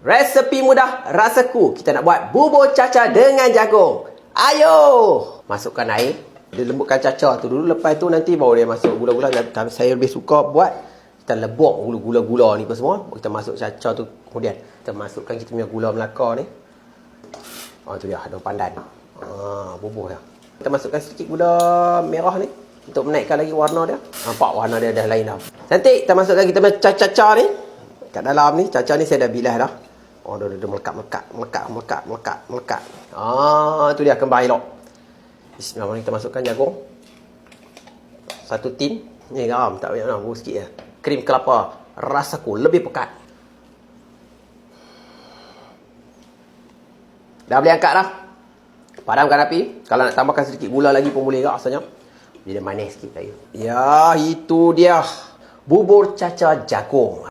Resepi mudah rasaku. Kita nak buat bubur caca dengan jagung. Ayo! Masukkan air. Dia lembutkan caca tu dulu. Lepas tu nanti baru dia masuk gula-gula. Saya lebih suka buat, kita lebok gula-gula ni pun semua. Kita masuk caca tu. Kemudian kita masukkan kita punya gula Melaka ni. Tu dia, daun pandan. Bubur dah. Kita masukkan sedikit gula merah ni untuk menaikkan lagi warna dia. Nampak warna dia dah lain dah. Nanti kita masukkan kita punya caca ni kat dalam ni. Caca ni saya dah bilas dah. Dia melekat. Tu dia kembang elok. Bismillahirrahmanirrahim. Kita masukkan jagung. 1 tin. Ni garam, tak banyak lah, bubur sikit je. Krim kelapa rasaku lebih pekat. Dah boleh angkat dah. Padamkan api. Kalau nak tambahkan sedikit gula lagi pun boleh juga rasanya. Dia manis sikit lagi. Ya, itu dia bubur caca jagung.